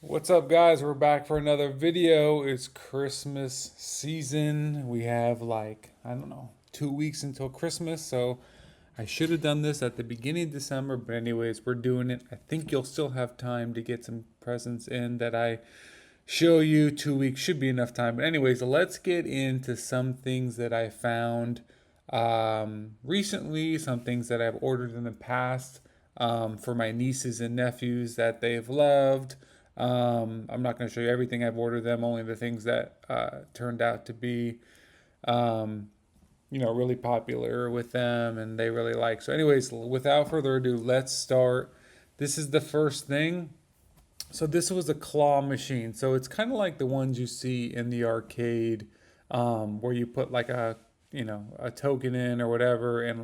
What's up, guys? We're back for another video. It's Christmas season. We have I don't know, 2 weeks until Christmas. So I should have done this at the beginning of December. But, anyways, we're doing it. I think you'll still have time to get some presents in that I show you. 2 weeks should be enough time. But, anyways, let's get into some things that I found recently, some things that I've ordered in the past for my nieces and nephews that they've loved. I'm not going to show you everything I've ordered them, only the things that turned out to be, um, really popular with them and they really like. So, anyways, without further ado, let's start. This is the first thing. So, this was a claw machine. So, it's kind of like the ones you see in the arcade, where you put like a token in or whatever, and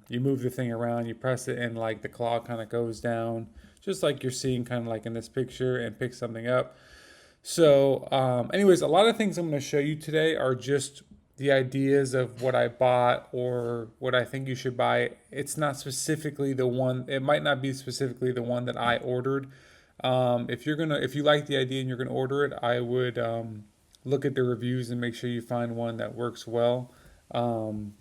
you move the thing around, you press it, and like the claw kind of goes down, just like you're seeing kind of like in this picture, and pick something up. So, anyways, a lot of things I'm going to show you today are just the ideas of what I bought or what I think you should buy. It's not specifically the one, it might not be specifically the one that I ordered. If you like the idea and you're gonna order it, I would look at the reviews and make sure you find one that works well. Um,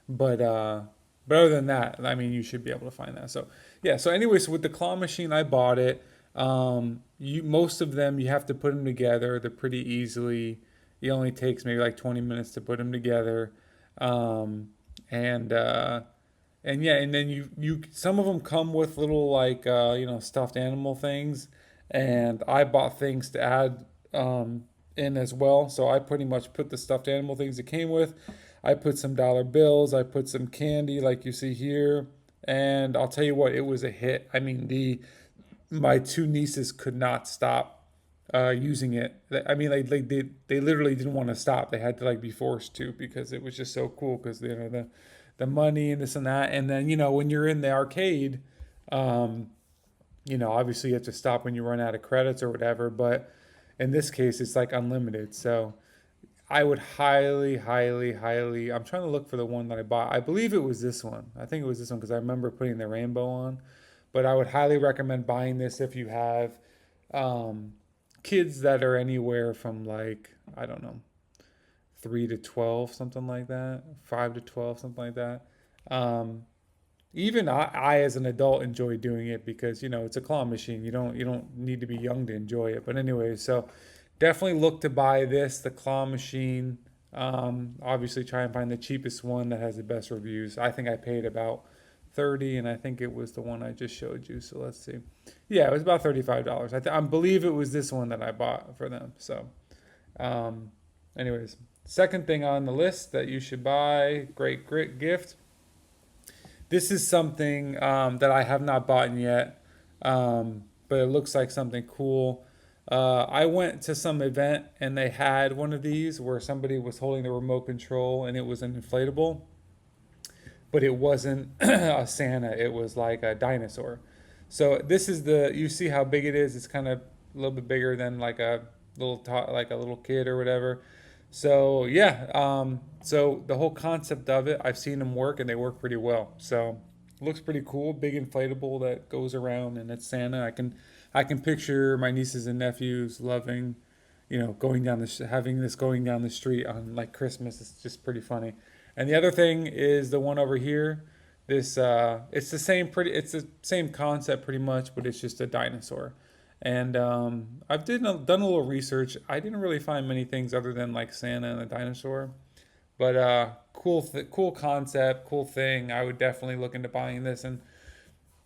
but uh, but other than that, I mean, you should be able to find that. So yeah. So anyways, with the claw machine, I bought it. You most of them you have to put them together. They're pretty easily. It only takes maybe like 20 minutes to put them together. Um, and and yeah, and then you some of them come with little stuffed animal things, and I bought things to add in as well. So I pretty much put the stuffed animal things it came with. I put some dollar bills. I put some candy, like you see here, and I'll tell you what, it was a hit. I mean, the my two nieces could not stop using it. I mean, they literally didn't want to stop. They had to like be forced to because it was just so cool. Because the money and this and that, and then when you're in the arcade, um, obviously you have to stop when you run out of credits or whatever. But in this case, it's like unlimited. So I would highly, highly, highly. I'm trying to look for the one that I bought. I believe it was this one. I think it was this one because I remember putting the rainbow on. But I would highly recommend buying this if you have um, kids that are anywhere from I don't know, 3 to 12, something like that, 5 to 12, something like that. Um, Even I, as an adult, enjoy doing it because it's a claw machine. You don't need to be young to enjoy it. But anyway, so definitely look to buy this, the claw machine. Obviously, try and find the cheapest one that has the best reviews. I think I paid about 30, and I think it was the one I just showed you. So let's see. Yeah, it was about $35. I believe it was this one that I bought for them. So, um, anyways, second thing on the list that you should buy, great, great gift. This is something that I have not bought yet, but it looks like something cool. I went to some event and they had one of these where somebody was holding the remote control and it was an inflatable, but it wasn't a Santa. It was like a dinosaur. So this is you see how big it is. It's kind of a little bit bigger than like like a little kid or whatever. So yeah, so the whole concept of it, I've seen them work and they work pretty well. So it looks pretty cool. Big inflatable that goes around and it's Santa. I can picture my nieces and nephews loving, going down having this going down the street on like Christmas. It's just pretty funny. And the other thing is the one over here. It's the same concept pretty much, but it's just a dinosaur. And I've done a little research. I didn't really find many things other than like Santa and a dinosaur, but cool concept, cool thing. I would definitely look into buying this, and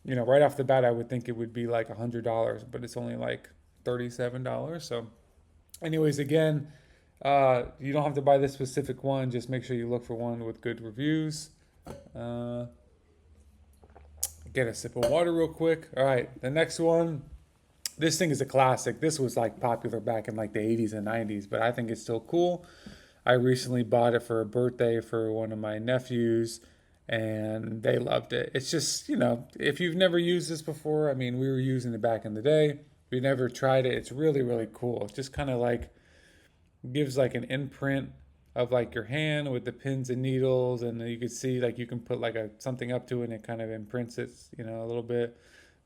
right off the bat, I would think it would be like $100, but it's only like $37. So, anyways, again, you don't have to buy this specific one. Just make sure you look for one with good reviews. Uh, get a sip of water real quick. All right, the next one. This thing is a classic. This was like popular back in like the 80s and 90s, but I think it's still cool. I recently bought it for a birthday for one of my nephews, and they loved it. It's just, if you've never used this before, I mean, we were using it back in the day. If you never tried it, it's really, really cool. It just kind of like gives like an imprint of like your hand with the pins and needles, and you can see like you can put like something up to it and it kind of imprints it, a little bit.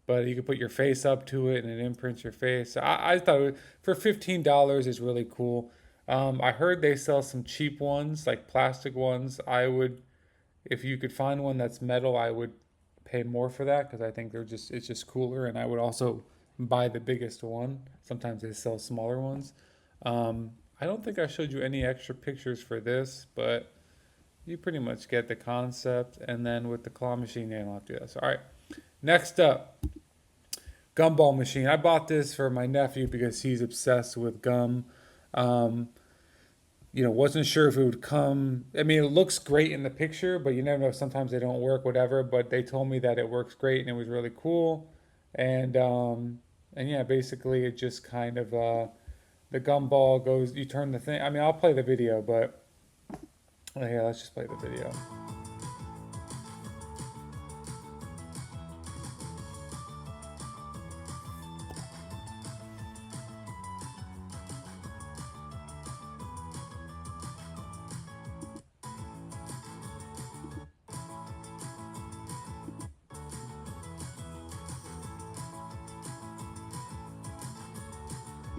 but you can put your face up to it and it imprints your face. So I thought for $15 is really cool. I heard they sell some cheap ones, like plastic ones. I would, if you could find one that's metal, I would pay more for that because I think it's just cooler. And I would also buy the biggest one. Sometimes they sell smaller ones. I don't think I showed you any extra pictures for this, but you pretty much get the concept. And then with the claw machine, yeah, I don't have to do that. So, all right. Next up, gumball machine. I bought this for my nephew because he's obsessed with gum. Um, wasn't sure if it would come. I mean, it looks great in the picture, but you never know. Sometimes they don't work, whatever. But they told me that it works great and it was really cool. And yeah, basically it just kind of the gumball goes. You turn the thing. I mean, I'll play the video, but here, let's just play the video.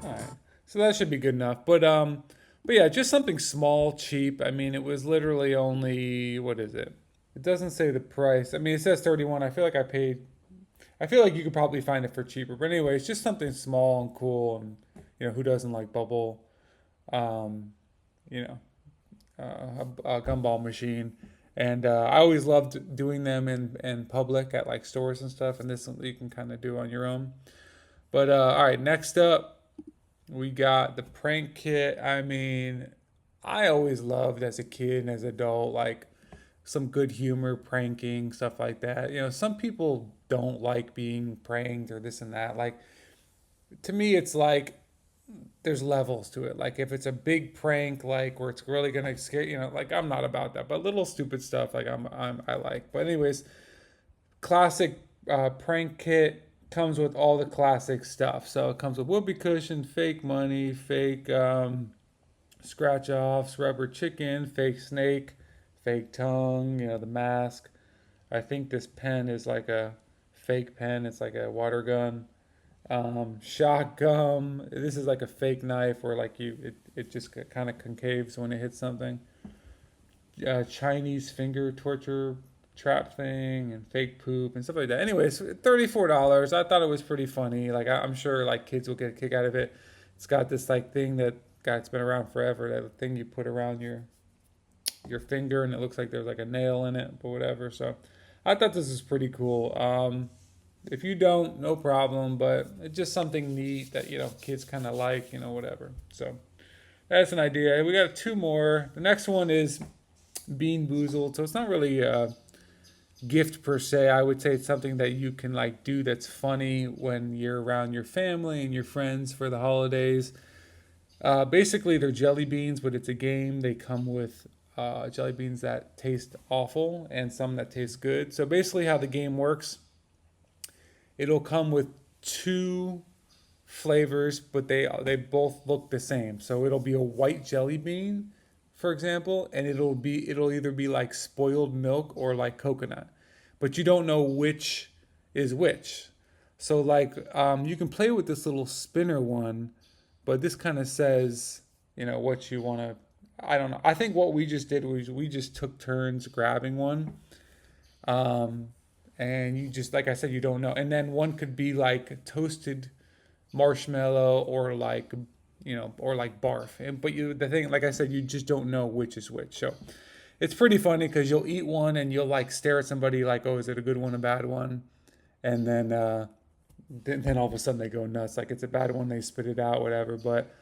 All right. So that should be good enough. But yeah, just something small, cheap. I mean, it was literally only what is it? It doesn't say the price. I mean, it says 31. I feel like I paid. I feel like you could probably find it for cheaper. But anyways, just something small and cool, and who doesn't like bubble? Um, you know, a gumball machine. And I always loved doing them in public at like stores and stuff. And this is something you can kind of do on your own. But all right, next up. We got the prank kit. I mean, I always loved as a kid and as an adult, like some good humor, pranking, stuff like that. Some people don't like being pranked or this and that. Like, to me, it's like there's levels to it. Like, if it's a big prank, like where it's really gonna scare, like I'm not about that. But little stupid stuff, like I like. But anyways, classic prank kit comes with all the classic stuff. So it comes with whoopee cushion, fake money, fake scratch offs, rubber chicken, fake snake, fake tongue, the mask. I think this pen is like a fake pen, it's like a water gun. Shot gum. This is like a fake knife where like it just kind of concaves when it hits something. Chinese finger torture trap thing and fake poop and stuff like that. Anyways, $34. I thought it was pretty funny. Like I'm sure like kids will get a kick out of it. It's got this like thing that God, it's been around forever. That thing you put around your finger and it looks like there's like a nail in it, but whatever. So I thought this was pretty cool. If you don't, no problem, but it's just something neat that kids kind of like, whatever. So that's an idea. We got two more. The next one is Bean Boozled. So it's not really a gift per se. I would say it's something that you can like do that's funny when you're around your family and your friends for the holidays. Basically, they're jelly beans, but it's a game. They come with jelly beans that taste awful and some that taste good. So basically, how the game works, it'll come with two flavors, but they both look the same. So it'll be a white jelly bean, for example, and it'll either be like spoiled milk or like coconut, but you don't know which is which. So like you can play with this little spinner one, but this kind of says what you want to. I don't know. I think what we just did was we just took turns grabbing one. Um, and you just like I said, you don't know. And then one could be like toasted marshmallow or like or like barf. But the thing, like I said, you just don't know which is which. So it's pretty funny because you'll eat one and you'll like stare at somebody like, oh, is it a good one, a bad one? And then all of a sudden they go nuts, like it's a bad one, they spit it out, whatever. But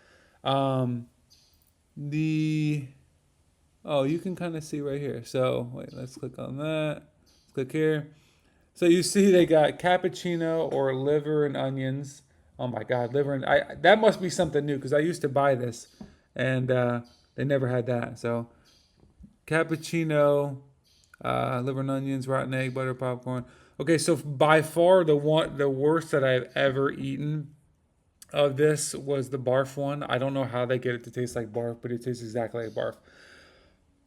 um, the oh, you can kind of see right here. So wait, let's click on that. Let's click here. So you see they got cappuccino or liver and onions. Oh my God, liver and I that must be something new because I used to buy this and they never had that. So cappuccino, liver and onions, rotten egg, butter popcorn. Okay, so by far the worst that I've ever eaten of this was the barf one. I don't know how they get it to taste like barf, but it tastes exactly like barf.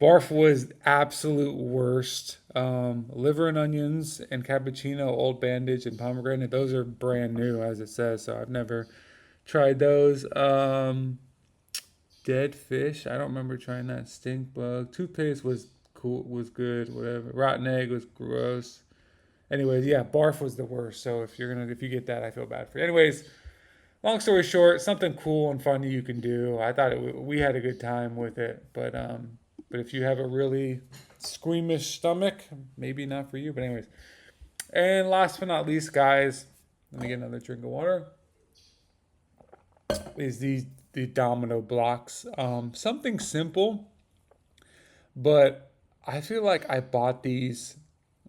Barf was absolute worst. Liver and onions and cappuccino, Old Bandage and pomegranate. Those are brand new, as it says. So I've never tried those. Dead fish. I don't remember trying that. Stink bug. Toothpaste was cool. Was good. Whatever. Rotten egg was gross. Anyways, yeah, barf was the worst. So if you get that, I feel bad for you. Anyways, long story short, something cool and funny you can do. I thought we had a good time with it, but if you have a really squeamish stomach, maybe not for you. But anyways, and last but not least, guys, let me get another drink of water. Is the domino blocks? Something simple, but I feel like I bought these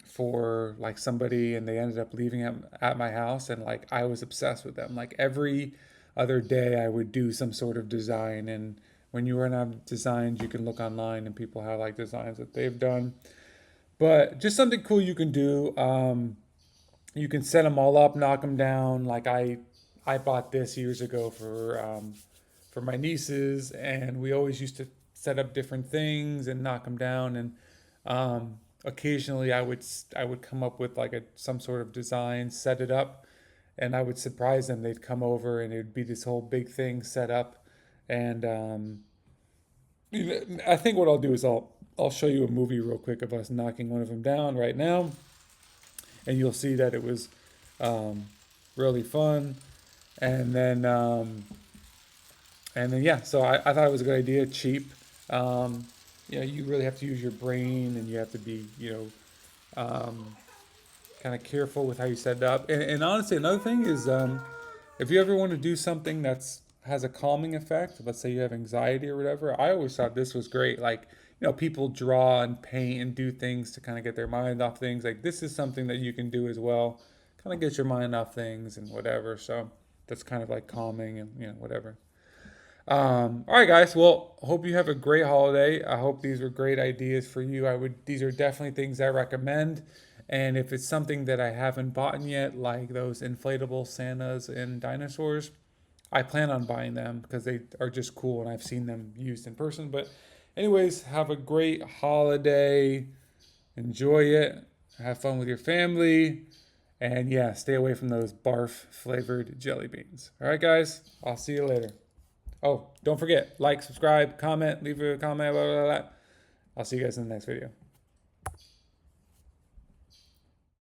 for like somebody and they ended up leaving them at my house, and like I was obsessed with them. Like every other day I would do some sort of design, and when you run out of designs you can look online and people have like designs that they've done. But just something cool you can do. You can set them all up, knock them down. Like I bought this years ago for my nieces, and we always used to set up different things and knock them down. And occasionally, I would come up with like some sort of design, set it up, and I would surprise them. They'd come over, and it'd be this whole big thing set up. And I think what I'll do is I'll show you a movie real quick of us knocking one of them down right now, and you'll see that it was um, really fun. And then yeah, so I thought it was a good idea, cheap. Um, you really have to use your brain, and you have to be kind of careful with how you set it up. And honestly, another thing is if you ever want to do something that's has a calming effect, let's say you have anxiety or whatever, I always thought this was great. Like, people draw and paint and do things to kind of get their mind off things. Like, this is something that you can do as well, kind of get your mind off things and whatever. So that's kind of like calming and, whatever. All right, guys. Well, hope you have a great holiday. I hope these were great ideas for you. These are definitely things I recommend. And if it's something that I haven't bought yet, like those inflatable Santas and dinosaurs, I plan on buying them because they are just cool and I've seen them used in person. But, anyways, have a great holiday. Enjoy it. Have fun with your family. And yeah, stay away from those barf flavored jelly beans. All right, guys. I'll see you later. Oh, don't forget, like, subscribe, comment, leave a comment, blah, blah, blah. I'll see you guys in the next video.